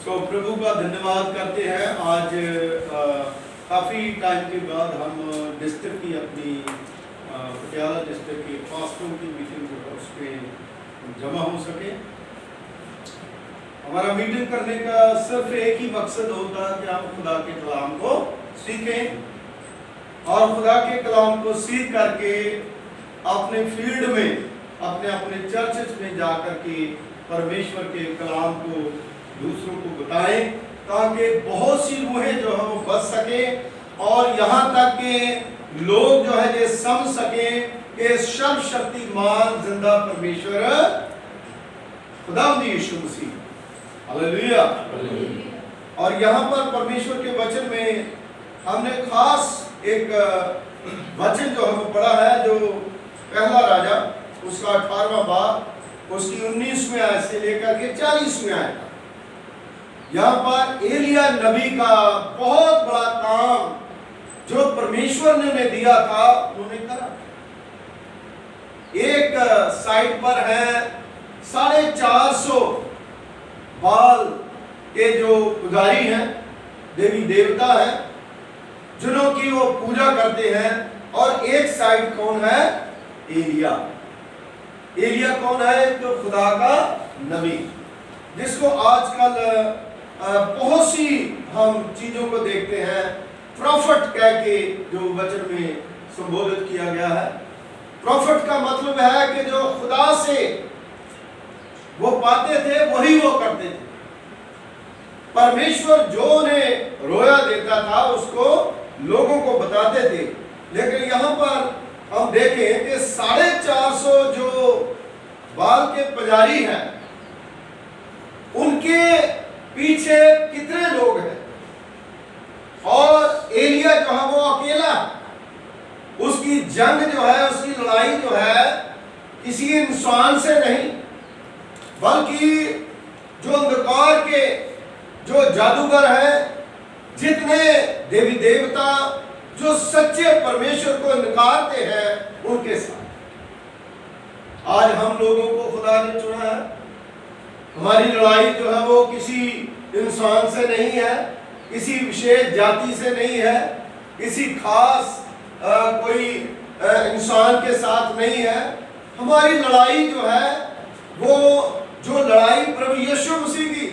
प्रभु का धन्यवाद करते हैं। आज काफ़ी टाइम के बाद हम डिस्ट्रिक्ट की अपनी पटियाला डिस्ट्रिक्ट की पास्टरों की मीटिंग जो है उस पर जमा हो सके। हमारा मीटिंग करने का सिर्फ एक ही मकसद होता है कि हम खुदा के कलाम को सीखें और खुदा के कलाम को सीख करके अपने फील्ड में अपने अपने चर्चेस में जा करके परमेश्वर के कलाम को दूसरों को बताएं, ताकि बहुत सी रूहें जो है वो बच सके और यहाँ तक कि लोग जो है ये समझ सके कि सर्वशक्तिमान जिंदा परमेश्वर खुदावंद यीशु मसीह, हालेलुया। और यहाँ पर परमेश्वर के वचन में हमने खास एक वचन जो हमें पढ़ा है, जो पहला राजा उसका 18वां बाब उसकी 19वें आयत से लेकर के 40वें आयत तक। यहाँ पर एलिया नबी का बहुत बड़ा काम जो परमेश्वर ने उन्हें दिया था उन्होंने करा। एक साइड पर है 450 बाल के जो पुजारी हैं, देवी देवता हैं, जिन्हों की वो पूजा करते हैं, और एक साइड कौन है? एलिया। एलिया कौन है? तो खुदा का नबी, जिसको आजकल बहुत सी हम चीजों को देखते हैं प्रॉफिट कह के जो वचन में संबोधित किया गया है। प्रॉफिट का मतलब है कि जो खुदा से वो पाते थे वही वो करते थे। परमेश्वर जो उन्हें रोया देता था उसको लोगों को बताते थे। लेकिन यहाँ पर हम देखें कि 450 जो बाल के पुजारी हैं उनके पीछे कितने लोग हैं, और एलिया जो है वो अकेला। उसकी जंग जो है, उसकी लड़ाई जो है किसी इंसान से नहीं, बल्कि जो अंधकार के जो जादूगर हैं, जितने देवी देवता जो सच्चे परमेश्वर को नकारते हैं, उनके साथ आज हम लोगों को खुदा ने चुना है। हमारी लड़ाई जो है वो किसी इंसान से नहीं है, किसी विशेष जाति से नहीं है, किसी खास कोई इंसान के साथ नहीं है। हमारी लड़ाई जो है वो जो लड़ाई प्रभु यीशु मसीह की,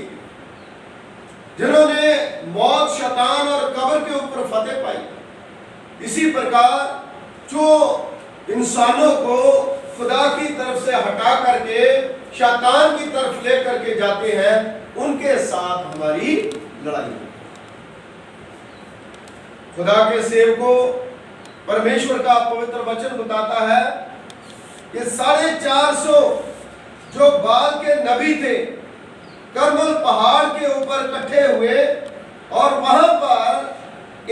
जिन्होंने मौत, शैतान और कब्र के ऊपर फतेह पाई। इसी प्रकार जो इंसानों को खुदा की तरफ से हटा करके शैतान की तरफ लेकर के जाते हैं, उनके साथ हमारी लड़ाई। खुदा के सेवकों, परमेश्वर का पवित्र वचन बताता है कि 450 जो बाल के नबी थे करमल पहाड़ के ऊपर इकट्ठे हुए, और वहां पर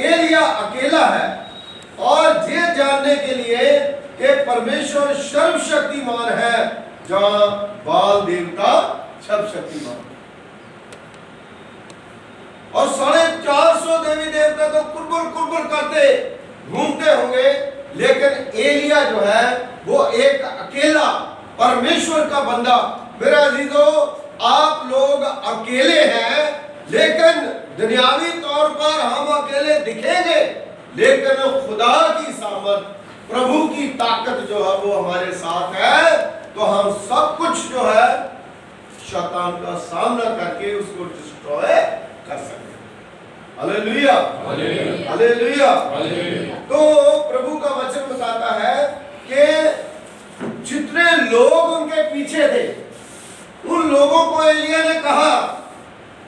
एलिया अकेला है, और ये जानने के लिए कि परमेश्वर सर्वशक्तिमान है, जहां बाल देवता सर्वशक्तिमान। और 450 देवी देवता तो कुरबुर कुरबुर करते घूमते होंगे, लेकिन एलिया जो है वो एक अकेला परमेश्वर का बंदा। मेरा अजीजों, आप लोग अकेले हैं, लेकिन दुनियावी तौर पर हम अकेले दिखेंगे, लेकिन खुदा की सामर्थ, प्रभु की ताकत जो है वो हमारे साथ है, तो हम सब कुछ जो है शैतान का सामना करके उसको डिस्ट्रॉय कर सकते हैं। Hallelujah, hallelujah. तो प्रभु का वचन बताता है कि जितने लोग उनके पीछे थे, उन लोगों को एलिया ने कहा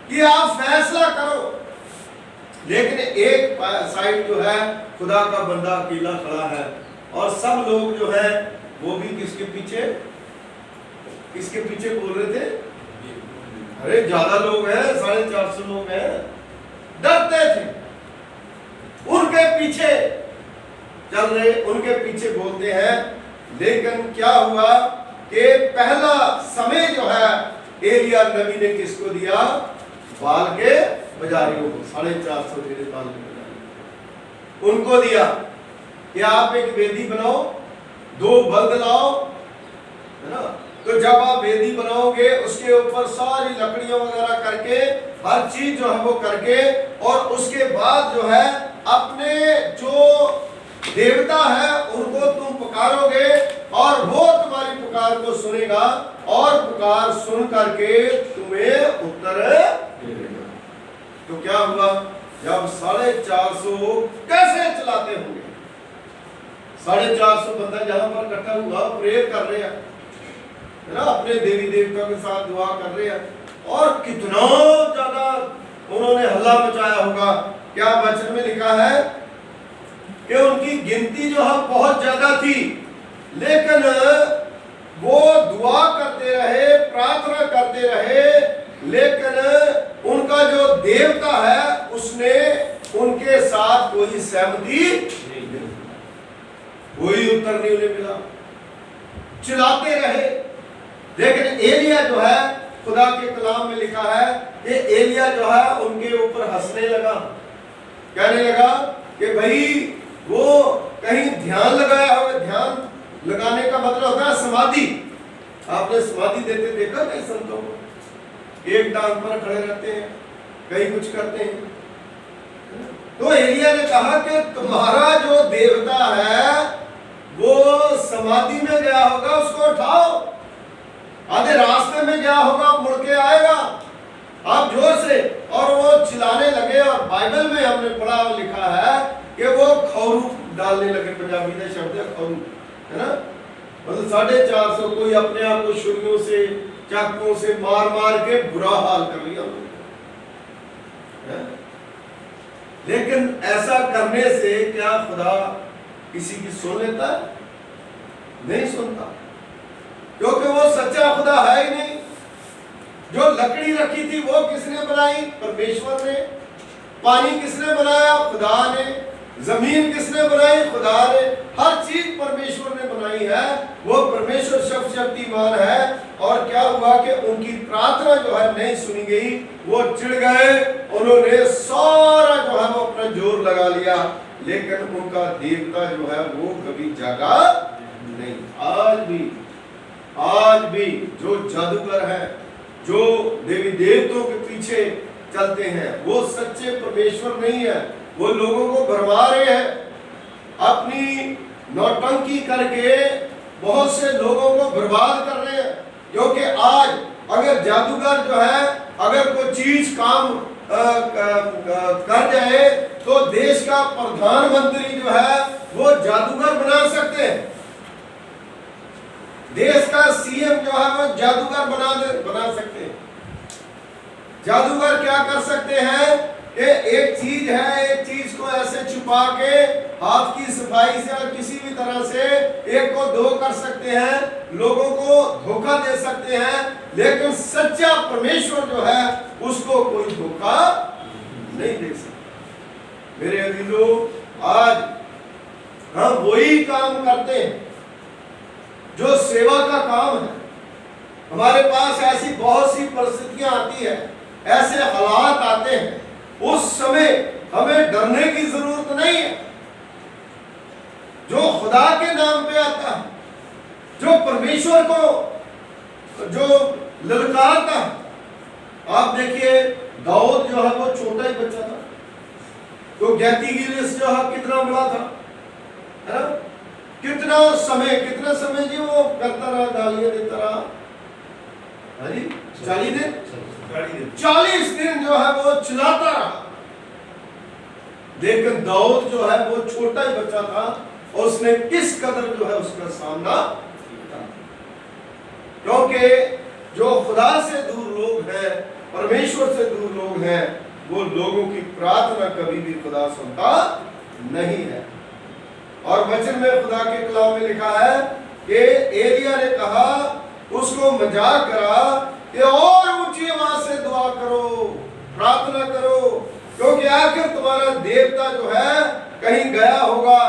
कि आप फैसला करो। लेकिन एक साइड जो है खुदा का बंदा अकेला खड़ा है, और सब लोग जो है वो भी किसके पीछे बोल रहे थे? अरे ज्यादा लोग हैं, 450 लोग हैं, डरते थे, उनके पीछे चल रहे, उनके पीछे बोलते हैं। लेकिन क्या हुआ कि पहला समय जो है एलिया नबी ने किसको दिया? बाल के पुजारियों को, 450 मेरे बाल के पुजारी, उनको दिया कि आप एक वेदी बनाओ, 2 बल्ब लाओ, है ना। तो जब आप वेदी बनाओगे उसके ऊपर सारी लकड़ियां वगैरह करके हर चीज जो है वो करके, और उसके बाद जो है अपने जो देवता है उनको तुम पुकारोगे और वो तुम्हारी पुकार को सुनेगा और पुकार सुन करके तुम्हें उत्तर देगा। तो क्या हुआ, जब 450 कैसे चलाते होंगे, 450 बंदा जहां पर इकट्ठा हुआ प्रेयर कर रहे हैं, है ना, अपने देवी देवता के साथ दुआ कर रहे हैं, और कितना ज्यादा उन्होंने हल्ला मचाया होगा। क्या वचन में लिखा है कि उनकी गिनती जो है बहुत ज्यादा थी, लेकिन वो दुआ करते रहे, प्रार्थना करते रहे, लेकिन उनका जो देवता है उसने उनके साथ कोई सहमति नहीं, कोई उत्तर नहीं उन्हें मिला, चिल्लाते रहे। लेकिन एलिया जो है, खुदा के कलाम में लिखा है कि एलिया जो है उनके ऊपर हंसने लगा, कहने लगा कि भाई वो कहीं ध्यान लगाया होगा। ध्यान लगाने का मतलब होता है समाधि। आपने समाधि देते देखा कई संतों को, एक टांग पर खड़े रहते हैं, कहीं कुछ करते हैं। तो एलिया ने कहा कि तुम्हारा जो देवता है वो समाधि में गया होगा, उसको उठाओ, आधे रास्ते में गया होगा, मुड़ के आएगा, आप जोर से। और वो चिल्लाने लगे, और बाइबल में हमने पढ़ा लिखा है कि वो खौरू डालने लगे, पंजाबी का शब्द है खौरू, है ना, मतलब 450 कोई अपने आप को छुरियों से चाकुओं से मार मार के बुरा हाल कर लिया। लेकिन ऐसा करने से क्या खुदा किसी की सुन लेता है? नहीं सुनता, क्योंकि वो सच्चा खुदा है ही नहीं। जो लकड़ी रखी थी वो किसने बनाई? परमेश्वर ने। पानी किसने बनाया? खुदा ने। जमीन किसने बनाई? खुदा ने। हर चीज परमेश्वर ने बनाई है, वो परमेश्वर सर्वशक्तिमान है। और क्या हुआ कि उनकी प्रार्थना जो है नहीं सुनी गई, वो चिढ़ गए, उन्होंने सारा जो है वो अपना जोर लगा लिया, लेकिन उनका देवता जो है वो कभी जागा नहीं। आज भी जो जादूगर है, जो देवी देवताओं के पीछे चलते हैं, वो सच्चे परमेश्वर नहीं है। वो लोगों को भरमा रहे हैं, अपनी नौटंकी करके बहुत से लोगों को बर्बाद कर रहे हैं। क्योंकि आज अगर जादूगर जो है अगर कोई चीज काम कर जाए तो देश का प्रधानमंत्री जो है वो जादूगर बना सकते हैं, देश का सीएम जो है वो जादूगर बना सकते हैं। जादूगर क्या कर सकते हैं कि एक चीज है, एक चीज को ऐसे छुपा के हाथ की सफाई से और किसी भी तरह से एक को दो कर सकते हैं, लोगों को धोखा दे सकते हैं, लेकिन सच्चा परमेश्वर जो है उसको कोई धोखा नहीं दे सकता। मेरे अजीजों, आज हम वही काम करते हैं जो सेवा का काम है। हमारे पास ऐसी बहुत सी परिस्थितियां आती है, ऐसे हालात आते हैं, उस समय हमें डरने की जरूरत नहीं है। जो खुदा के नाम पे आता है, जो परमेश्वर को जो ललकारता है। आप देखिए दाऊद जो है वो छोटा ही बच्चा था, तो गैती गिलिस जो है कितना बड़ा था, है ना, कितना समय जी वो करता रहा, गालियां देता रहा। 40 दिन जो है वो चिल्लाता रहा। लेकिन दाऊद जो है वो छोटा ही बच्चा था, और उसने किस कदर जो है उसका सामना किया। क्योंकि जो खुदा से दूर लोग हैं, परमेश्वर से दूर लोग हैं, वो लोगों की प्रार्थना कभी भी खुदा सुनता नहीं है। और वचन में खुदा के कलाम में लिखा है कि एलिया ने कहा, उसको मजाक करा कि और ऊंची आवाज से दुआ करो, प्रार्थना करो, क्योंकि आखिर तुम्हारा देवता जो है कहीं गया होगा,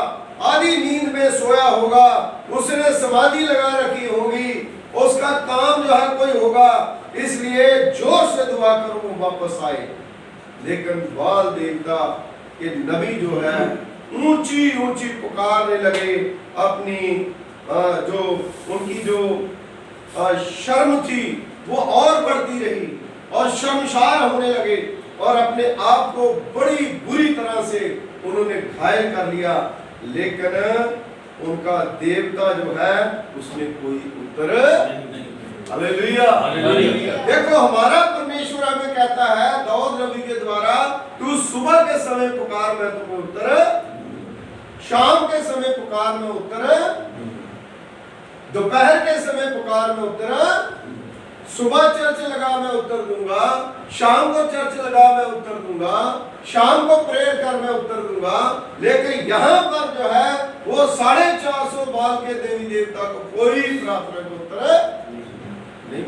आधी नींद में सोया होगा, उसने समाधि लगा रखी होगी, उसका काम जो है कोई होगा, इसलिए जोर से दुआ करो वो वापस आए। लेकिन बाल देवता के नबी जो है ऊंची ऊंची पुकारने लगे, अपनी जो उनकी जो शर्म थी वो और बढ़ती रही, और शर्मसार होने लगे और अपने आप को बड़ी बुरी तरह से उन्होंने घायल कर लिया, लेकिन उनका देवता जो है उसने कोई उत्तर हालेलुया। देखो हमारा परमेश्वर हमें कहता है दाऊद नबी के द्वारा, तू सुबह के समय पुकार मैं तुम्हें उत्तर, शाम के समय पुकार में उत्तर, दोपहर के समय पुकार में उत्तर, सुबह चर्च लगा मैं उत्तर दूंगा, शाम को चर्च लगा मैं उत्तर दूंगा, शाम को प्रेयर कर मैं उत्तर दूंगा। लेकिन यहाँ पर जो है वो 450 बाल के देवी देवता को कोई प्रार्थना का उत्तर नहीं।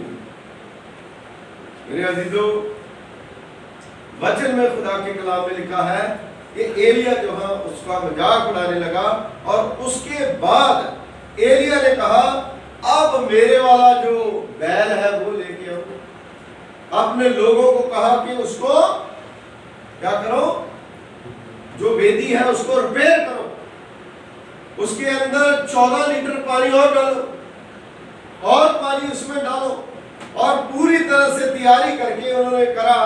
मेरे अजीजों, वचन में खुदा के कलाम में लिखा है कि एलिया जो है उसका मजाक उड़ाने लगा और उसके बाद एलिया ने कहा अब मेरे वाला जो बैल है वो लेके आओ। अपने लोगों को कहा कि उसको क्या करो, जो वेदी है उसको रिपेयर करो, उसके अंदर 14 लीटर पानी और डालो और पानी उसमें डालो और पूरी तरह से तैयारी करके उन्होंने करा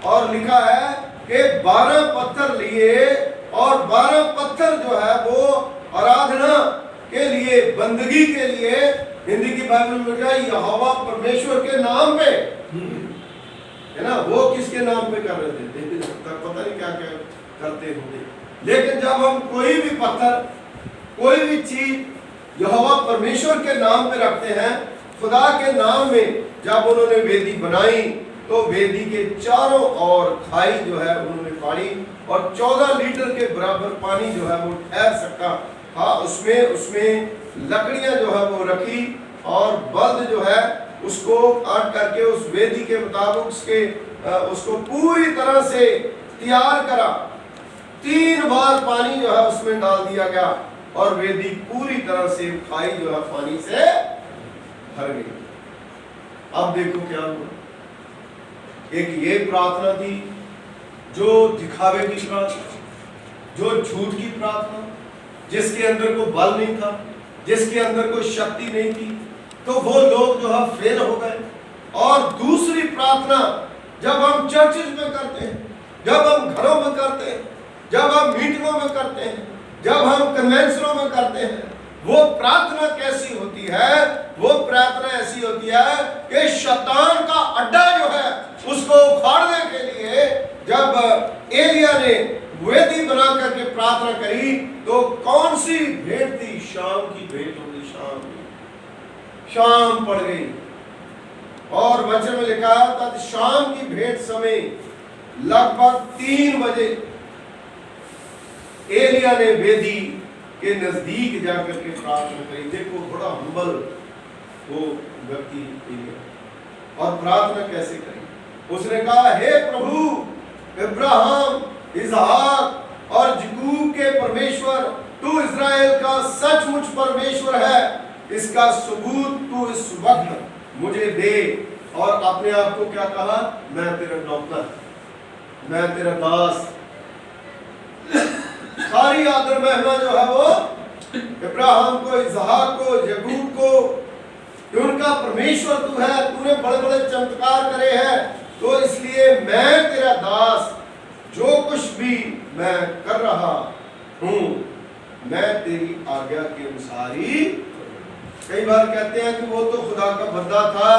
और लिखा है कि 12 पत्थर लिए और 12 पत्थर जो है वो आराधना के लिए, बंदगी के लिए, हिंदी की बाइबल में लिखा है यहोवा परमेश्वर के नाम पे, है ना, वो किसके नाम पे कर रहे थे पता नहीं क्या क्या करते होंगे। लेकिन जब हम कोई भी पत्थर, कोई भी चीज यहोवा परमेश्वर के नाम पे रखते हैं, खुदा के नाम में जब उन्होंने वेदी बनाई तो वेदी के चारों ओर खाई जो है उन्होंने पाड़ी और 14 लीटर के बराबर पानी जो है वो ठहर सकता था उसमें लकड़ियां जो है वो रखी और बल्द जो है उसको काट करके उस वेदी के मुताबिक उसको पूरी तरह से तैयार करा। 3 बार पानी जो है उसमें डाल दिया गया और वेदी पूरी तरह से खाई जो है पानी से भर गई। अब देखो क्या हुआ, एक ये प्रार्थना थी जो दिखावे की प्रार्थना, जो झूठ की प्रार्थना, जिसके अंदर कोई बल नहीं था, जिसके अंदर कोई शक्ति नहीं थी, तो वो लोग जो है फेल हो गए। और दूसरी प्रार्थना जब हम चर्चेज में करते हैं, जब हम घरों में करते हैं, जब हम मीटिंगों में करते हैं, जब हम कन्वेंशनों में करते हैं, वो प्रार्थना कैसी होती है? वो प्रार्थना ऐसी होती है कि शैतान का अड्डा जो है उसको उखाड़ने के लिए जब एलिया ने वेदी बना करके प्रार्थना करी तो कौन सी भेंट थी? शाम की भेंट होगी। शाम पड़ गई और वचन में लिखा तब शाम की भेंट समय लगभग 3 बजे एलिया ने वेदी के नजदीक जाकर के प्रार्थना करी। देखो बड़ा हम्बल वो व्यक्ति और प्रार्थना कैसे करी। उसने कहा हे प्रभु इब्राहिम, इसहाक और याकूब के परमेश्वर, तू इस्राएल का सचमुच परमेश्वर है, इसका सबूत तू इस वक्त मुझे दे। और अपने आप को क्या कहा? मैं तेरा नौकर, मैं तेरा दास। सारी आदर महिमा जो है वो इब्राहिम को, इसहाक को, याकूब को, कि उनका परमेश्वर तू है, तूने बड़े बड़े चमत्कार करे हैं, तो इसलिए मैं तेरा दास जो कुछ भी मैं कर रहा हूं मैं तेरी आज्ञा के अनुसार ही। कई बार कहते हैं कि वो तो खुदा का बंदा था,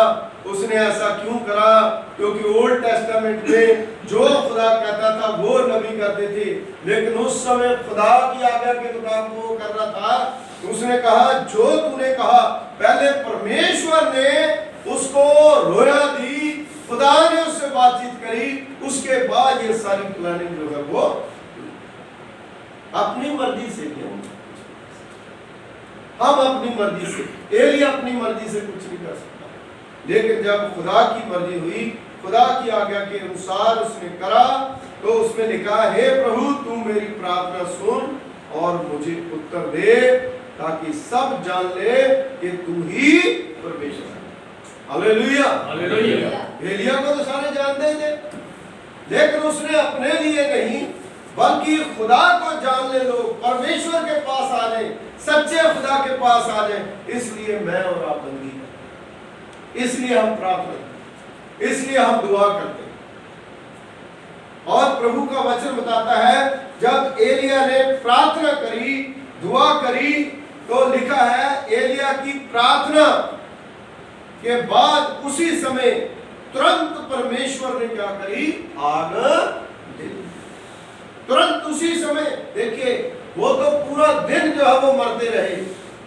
उसने ऐसा क्यों करा? क्योंकि ओल्ड टेस्टामेंट में जो खुदा कहता था वो नबी करते थे, लेकिन उस समय खुदा की आज्ञा के मुताबिक वो कर रहा था। उसने कहा जो तूने कहा, पहले परमेश्वर ने उसको रोया दी, खुदा ने उससे बातचीत करी, उसके बाद ये सारी प्लानिंग जो है वो अपनी मर्जी से क्यों? हम अपनी मर्जी से, एलिया अपनी मर्जी से कुछ नहीं कर सकता, लेकिन जब खुदा की मर्जी हुई, खुदा की आज्ञा के अनुसार उसने करा, तो उसमें लिखा हे प्रभु तू मेरी प्रार्थना सुन और मुझे उत्तर दे, ताकि सब जान ले कि तू ही परमेश्वर है। Hallelujah, hallelujah. एलिया को तो सारे जानते थे, लेकिन उसने अपने लिए नहीं बल्कि खुदा को जान ले, लोग परमेश्वर के पास आ जाए, सच्चे खुदा के पास आ जाए। इसलिए मैं और आप बंदी हैं, इसलिए हम प्रार्थना, इसलिए हम दुआ करते हैं, और प्रभु का वचन बताता है जब एलिया ने प्रार्थना करी, दुआ करी, तो लिखा है एलिया की प्रार्थना के बाद उसी समय तुरंत परमेश्वर ने क्या करी, आग दे दी। तुरंत उसी समय। देखिए वो तो पूरा दिन जो है वो मरते रहे,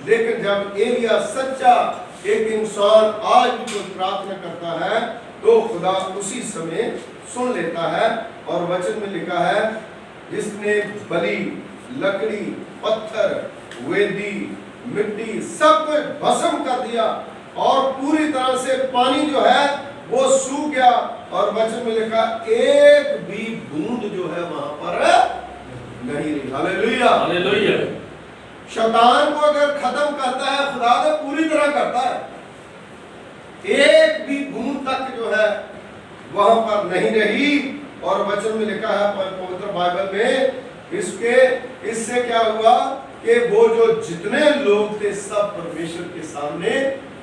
लेकिन जब एलिया सच्चा एक इंसान आज भी कोई प्रार्थना करता है तो खुदा उसी समय सुन लेता है। और वचन में लिखा है जिसने बलि, लकड़ी, पत्थर, वेदी, मिट्टी सब कुछ भस्म कर दिया और पूरी तरह से पानी जो है वो सूख गया। और वचन में लिखा एक भी बूंद जो है वहां पर नहीं रही। Hallelujah, hallelujah. शैतान को अगर खत्म करता है खुदा तो पूरी तरह करता है, एक भी बूंद तक जो है वहां पर नहीं रही। और वचन में लिखा है पवित्र बाइबल में इससे क्या हुआ कि वो जो जितने लोग थे सब परमेश्वर के सामने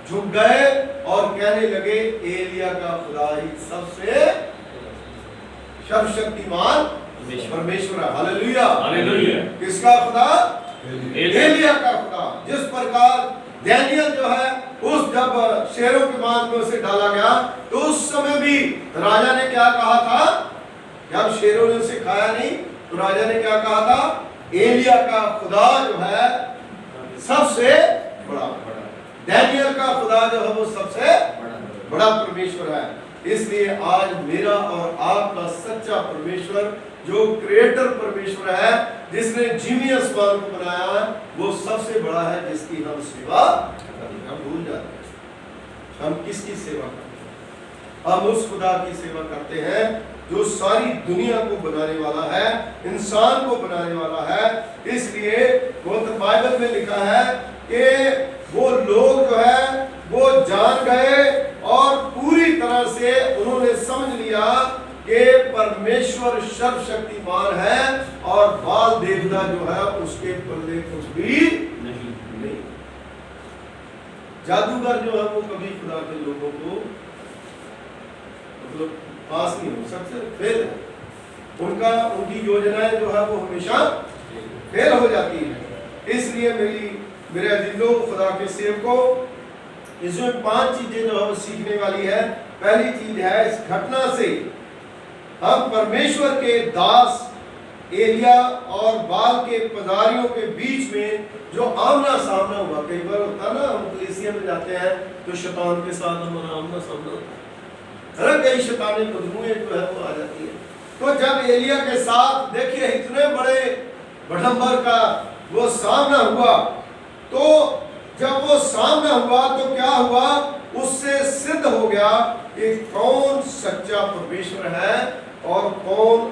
झुक गए और कहने लगे एलिया का खुदा ही सबसे सर्वशक्तिमान परमेश्वर है। Hallelujah, hallelujah. किसका खुदा? एलिया का खुदा। जिस प्रकार दानियल जो है उस जब शेरों के मांस में उसे डाला गया तो उस समय भी राजा ने क्या कहा था, जब शेरों ने उसे खाया नहीं तो राजा ने क्या कहा था, एलिया का खुदा जो है सबसे बड़ा। दानियल का खुदा जो है वो सबसे बड़ा परमेश्वर है। इसलिए आज मेरा और आपका सच्चा परमेश्वर जो क्रिएटर परमेश्वर है, जिसने जिमी आसमान को बनाया है, वो सबसे बड़ा है जिसकी हम सेवा हम भूल जाते हैं। हम किसकी सेवा करते हैं? हम उस खुदा की सेवा करते हैं जो सारी दुनिया को बनाने वाला है, इंसान को बनाने वाला है। इसलिए वो तो बाइबल में लिखा है कि वो लोग जो है वो जान गए और पूरी तरह से उन्होंने समझ लिया कि परमेश्वर सर्वशक्तिमान है और बाल देवता जो है उसके पल्ले कुछ भी नहीं। जादूगर जो है वो कभी खुदा के लोगों को मतलब पास नहीं हो सकते, फेल है उनकी योजनाएं जो है वो हमेशा फेल हो जाती है। इसलिए मेरे अजीजों, खुदा के सेवकों, इसमें 5 चीजें जो है वो सीखने वाली है। पहली चीज है इस घटना से हम परमेश्वर के दास एलिया और बाल के पुजारियों के बीच में जो आमना सामना हुआ। कई बार होता ना, हम कलीसिया में जाते हैं तो शैतान के साथ हमारा आमना सामना होता है, कई शैतानी बदबूएं जो है वो आ जाती है। तो जब एलिया के साथ देखिए इतने बड़े बड़ंबर का वो सामना हुआ, तो जब वो सामना हुआ तो क्या हुआ, उससे सिद्ध हो गया कि कौन सच्चा परमेश्वर है और कौन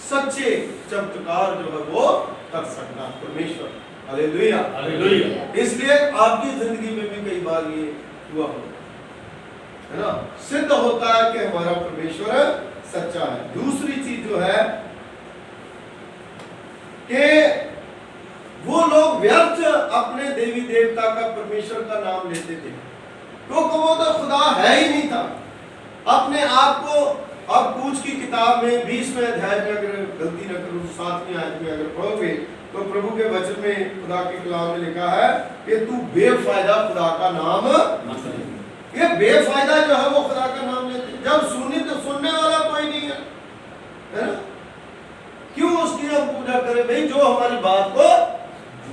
सच्चे चमत्कार जो है वो कर सकता है, परमेश्वर। Hallelujah, hallelujah. इसलिए आपकी जिंदगी में भी कई बार ये हुआ है ना, सिद्ध होता है कि हमारा परमेश्वर सच्चा है। दूसरी चीज जो है कि वो लोग व्यर्थ अपने देवी देवता का, परमेश्वर का नाम लेते थे, क्योंकि वो तो खुदा है ही नहीं था। अपने आप को अब कूच की किताब में 20वें अध्याय में अगर गलती न करूं 7वीं आयत में अगर पढ़ोगे तो प्रभु के वचन में खुदा के कलाम में लिखा है कि तू बेफायदा खुदा का नाम, ये बेफायदा जो है वो खुदा का नाम लेते, जब सुनी तो सुनने वाला कोई नहीं है ना, क्यों उसकी हम पूजा करें भाई जो हमारी बात को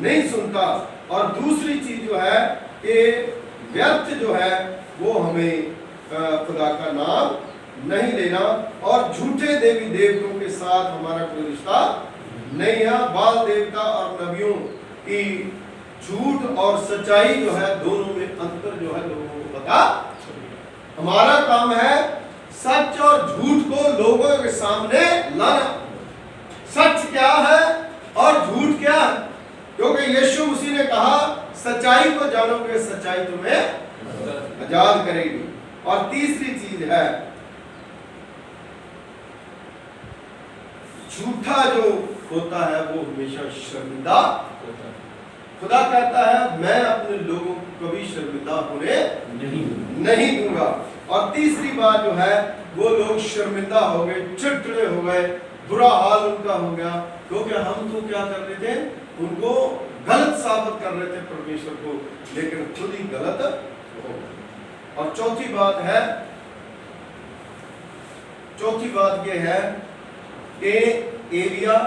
नहीं सुनता। और दूसरी चीज जो है कि व्यर्थ जो है वो हमें खुदा का नाम नहीं लेना और झूठे देवी देवताओं के साथ हमारा कोई रिश्ता नहीं है। बाल देवता और नबियों की झूठ और सच्चाई जो है दोनों में अंतर जो है लोगों को पता। हमारा काम है सच और झूठ को लोगों के सामने लाना। सच क्या है और झूठ क्या है, क्योंकि यीशु मसीह ने कहा सच्चाई को जानोगे सच्चाई तुम्हें आजाद करेगी। और तीसरी चीज है झूठा जो होता है वो हमेशा शर्मिंदा होता है। खुदा कहता है मैं अपने लोगों को कभी शर्मिंदा होने नहीं दूंगा। और तीसरी बात जो है वो लोग शर्मिंदा हो गए, चिड़चिड़े हो गए बुरा हाल उनका हो गया, क्योंकि हम तो क्या कर रहे थे, उनको गलत साबित कर रहे थे परमेश्वर को, लेकिन खुद ही गलत हो गए। और चौथी बात यह है कि एलिया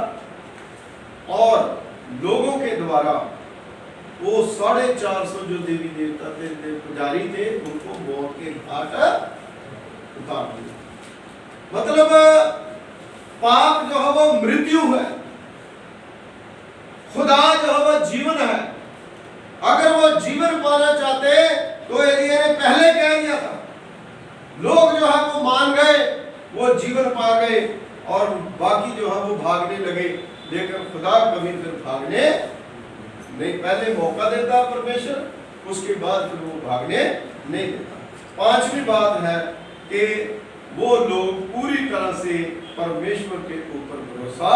और लोगों के द्वारा वो 450 जो देवी देवता थे, पुजारी थे, उनको मौत के घाट उतार दिया। मतलब पाप जो है वो मृत्यु है, खुदा जो है वो जीवन है। अगर वो जीवन पाना चाहते तो एलिया ने पहले कह दिया था। लोग जो है वो मान गए, वो जीवन पा गए, और बाकी जो है वो भागने लगे, लेकिन खुदा कभी फिर भागने नहीं, पहले मौका देता परमेश्वर, उसके बाद फिर वो भागने नहीं देता। पांचवी बात है कि वो लोग पूरी तरह से परमेश्वर के ऊपर भरोसा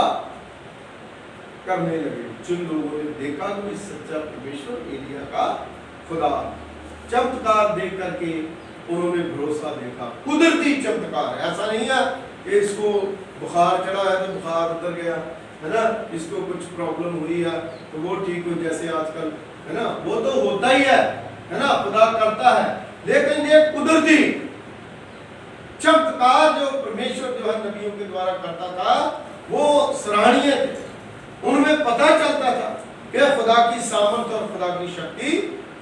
करने लगे। जिन लोगों ने देखा कोई सच्चा परमेश्वर, एलिया का खुदा, चमत्कार देख करके उन्होंने भरोसा देखा। कुदरती चमत्कार, ऐसा नहीं है कि इसको बुखार चढ़ा है तो बुखार उतर गया, है ना, इसको कुछ प्रॉब्लम हुई है तो वो ठीक हो, जैसे आजकल है ना, वो तो होता ही है ना, खुदा करता है। लेकिन ये कुदरती चमत्कार जो परमेश्वर जो है नबियों के द्वारा करता था, वो सराहनीय थे। उनमें पता चलता था कि खुदा की सामर्थ और खुदा की शक्ति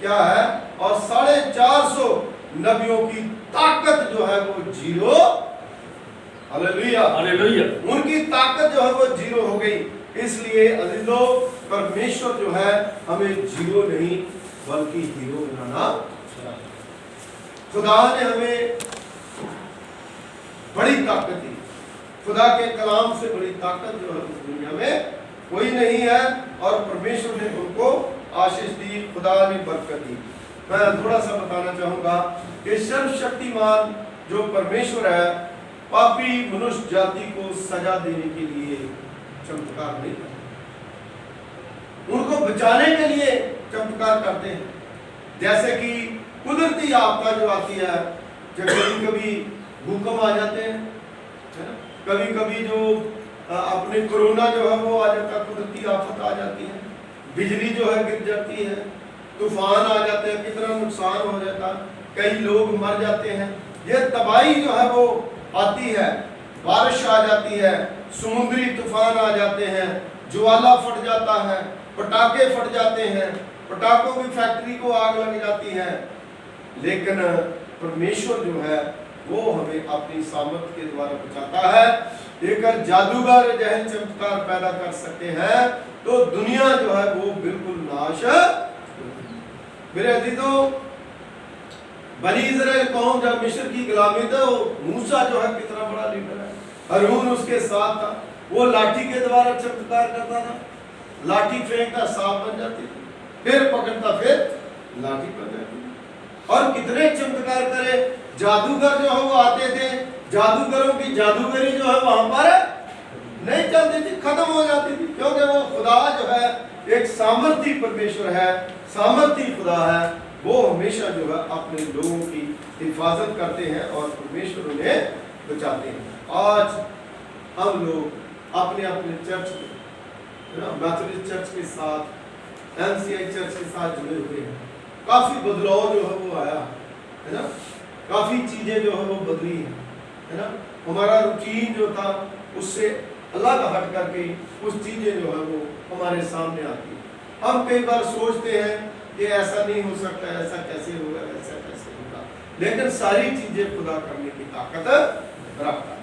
क्या है, और 450 नबियों की ताकत जो है वो जीरो, हालेलुया हालेलुया, उनकी ताकत जो है वो जीरो हो गई। इसलिए अजीजों, परमेश्वर जो है हमें जीरो नहीं बल्कि हीरो बनाना। खुदा ने हमें बड़ी ताकत दी, खुदा के कलाम से बड़ी ताकत जो है इस दुनिया में कोई नहीं है, और परमेश्वर ने उनको आशीष दी, खुदा ने बरकत दी। मैं थोड़ा सा बताना चाहूंगा कि सर्वशक्तिमान जो परमेश्वर है, पापी मनुष्य जाति को सजा देने के लिए चमत्कार नहीं करते, उनको बचाने के लिए चमत्कार करते हैं। जैसे कि कुदरती आपदा जो आती है, जब कभी कभी भूकंप आ जाते हैं, कभी कभी जो अपने कोरोना जो है वो आ जाता है, कुदरती आफत आ जाती है, बिजली जो है गिर जाती है, तूफान आ जाते हैं, कितना नुकसान हो जाता, कई लोग मर जाते हैं। ये तबाही जो है वो आती है, बारिश आ जाती है, समुद्री तूफान आ जाते हैं, ज्वाला फट जाता है, पटाखे फट जाते हैं, पटाखों की फैक्ट्री को आग लग जाती है। लेकिन परमेश्वर जो है वो हमें अपनी सामर्थ के द्वारा बचाता है। लेकर जादूगर जो है चमत्कार पैदा कर सकते हैं तो दुनिया जो है वो बिल्कुल नाश। मेरे अजीजों, बनी इस्राएल कौम जब मिस्र की गुलामी था, मूसा जो है कितना बड़ा लीडर है, हारून उसके साथ था, वो लाठी के द्वारा चमत्कार करता था, लाठी फेंकता सांप बन जाती थी, फिर पकड़ता फिर लाठी बन जाती थी। और कितने चमत्कार करे, जादूगर जो है वो आते थे, जादूगरों की जादूगरी जो है वहां पर नहीं चलती थी, खत्म हो जाती थी, क्योंकि वो खुदा जो है एक सामर्थी परमेश्वर है, सामर्थी खुदा है, वो हमेशा जो है अपने लोगों की हिफाजत करते हैं और परमेश्वर उन्हें बचाते हैं। आज हम लोग अपने अपने चर्च मैथोडिस्ट चर्च के साथ, MCI चर्च के साथ जुड़े हुए हैं। काफी बदलाव जो है वो आया है ना, काफी चीजें जो है वो बदली है ना। हमारा रूटीन जो था उससे अलग हट करके कुछ चीजें जो है वो हमारे सामने आती है। हम कई बार सोचते हैं कि ऐसा नहीं हो सकता, ऐसा कैसे होगा, ऐसा कैसे होगा, लेकिन सारी चीजें खुदा करने की ताकत रखता है।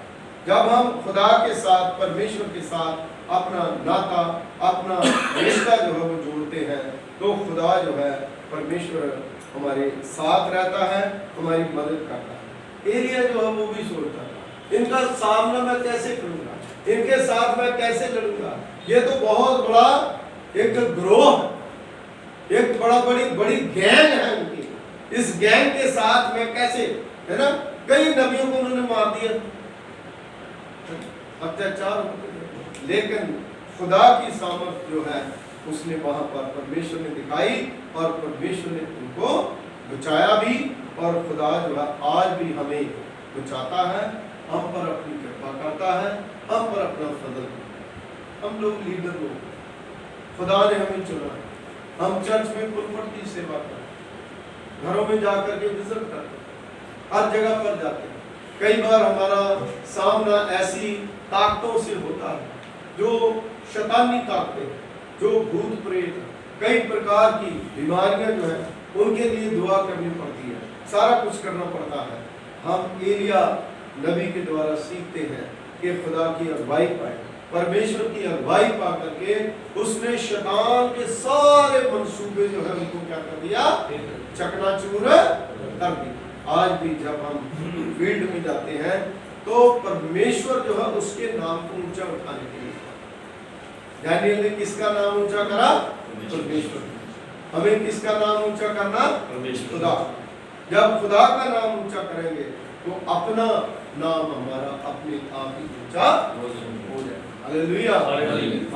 जब हम खुदा के साथ, परमेश्वर के साथ अपना नाता, अपना रिश्ता जो है वो जोड़ते हैं तो खुदा जो है परमेश्वर हमारे साथ रहता है, हमारी मदद करता है। एलिया जो है वो भी सोचता था, इनका सामना मैं कैसे करूंगा, इनके साथ मैं कैसे लड़ूंगा, ये तो बहुत बड़ा एक ग्रोह, एक बड़ी गैंग है उनकी, इस गैंग के साथ मैं कैसे, है ना। कई नबियों को उन्होंने मार दिया, अत्याचार, लेकिन खुदा की सामर्थ जो है उसने वहां पर परमेश्वर ने दिखाई और परमेश्वर ने उनको बचाया भी। और खुदा जो है आज भी हमें बचाता है, हम पर अपनी कृपा करता है, हम पर अपना फजल। हम लोग लीडर लोग, खुदा ने हमें चुना है, हम चर्च में पुलपट की सेवा करते, घरों में जाकर के विजिट करते, हर जगह पर जाते हैं। कई बार हमारा सामना ऐसी ताकतों से होता है जो शैतानी ताकतें, जो भूत प्रेत, कई प्रकार की बीमारियां जो है उनके लिए दुआ करनी पड़ती है, सारा कुछ करना पड़ता है। हम एलिया नबी के द्वारा सीखते हैं कि खुदा की अगुवाई पाए, परमेश्वर की अगुवाई पा करके उसने शैतान के सारे मंसूबे जो है उनको क्या कर दिया, चकनाचूर कर दिया। आज भी जब हम फील्ड में जाते हैं तो परमेश्वर जो है उसके नाम को ऊंचा उठाने के लिए, दानियल ने किसका नाम ऊंचा करा, परमेश्वर। हमें किसका नाम ऊंचा करना, खुदा। जब खुदा का नाम ऊंचा करेंगे तो अपना नाम हमारा अपने आप ही ऊंचा हो जाए। हालेलुया।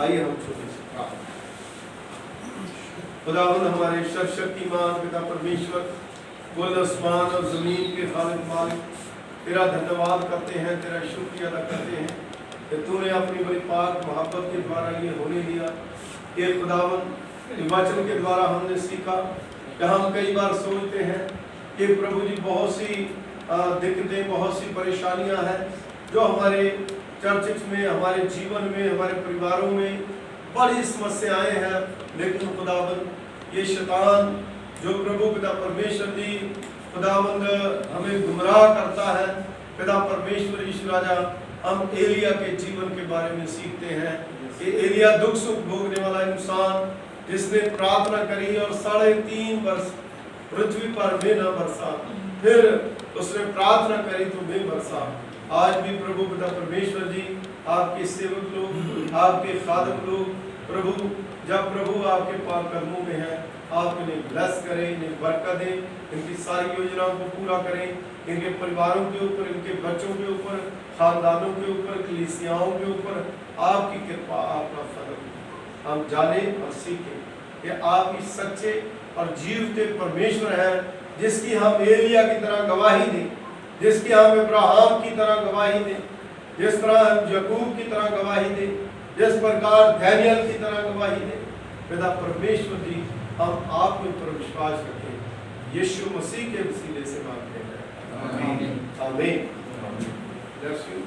आइए हम छोटे से प्रार्थना। खुदावंद हमारे सर्वशक्तिमान पिता परमेश्वर, कुल आसमान और जमीन के खालिक मालिक, तेरा धन्यवाद करते हैं, तेरा शुक्रिया अदा करते हैं कि तूने अपनी बड़ी पाक मोहब्बत के द्वारा ये होने दिया। कि खुदावंद वचन के द्वारा हमने सीखा कि हम कई बार सोचते हैं कि प्रभु जी बहुत सी दिक्कतें, बहुत सी परेशानियां हैं जो हमारे चर्च में, हमारे जीवन में, हमारे परिवारों में बड़ी समस्याएं हैं। लेकिन खुदावंद ये शैतान जो प्रभु पिता परमेश्वर जी खुदावंद हमें गुमराह करता है, पिता परमेश्वर ईश्वर राजा, हम एलिया के जीवन के बारे में सीखते हैं कि एलिया दुख सुख भोगने वाला इंसान जिसने प्रार्थना करी और 3.5 वर्ष पृथ्वी पर में न बरसा, फिर उसने प्रार्थना करी तो में बरसा। आज भी प्रभु पिता परमेश्वर जी आपके सेवक लोग, आपके खादम लोग, प्रभु जब प्रभु आपके पाक कदमों में है, आप इन्हें ब्लेस करें, इन्हें बरकत दें, इनकी सारी योजनाओं को पूरा करें, इनके परिवारों के ऊपर, इनके बच्चों के ऊपर, खानदानों के ऊपर, कलीसियाओं के ऊपर आपकी कृपा, आपका फजल हम जाने और सीखें कि आप ही सच्चे और जीवते परमेश्वर हैं, जिसकी हम एलिया की तरह गवाही दें, जिसकी हम इब्राहिम की तरह गवाही दें, जिस तरह हम याकूब की तरह गवाही दें, जिस प्रकार दानियल की तरह गवाही दें। पिता परमेश्वर जी, हम आप के ऊपर विश्वास रखें, यीशु मसीह के वसीले से मांगते हैं, आमीन। आमीन।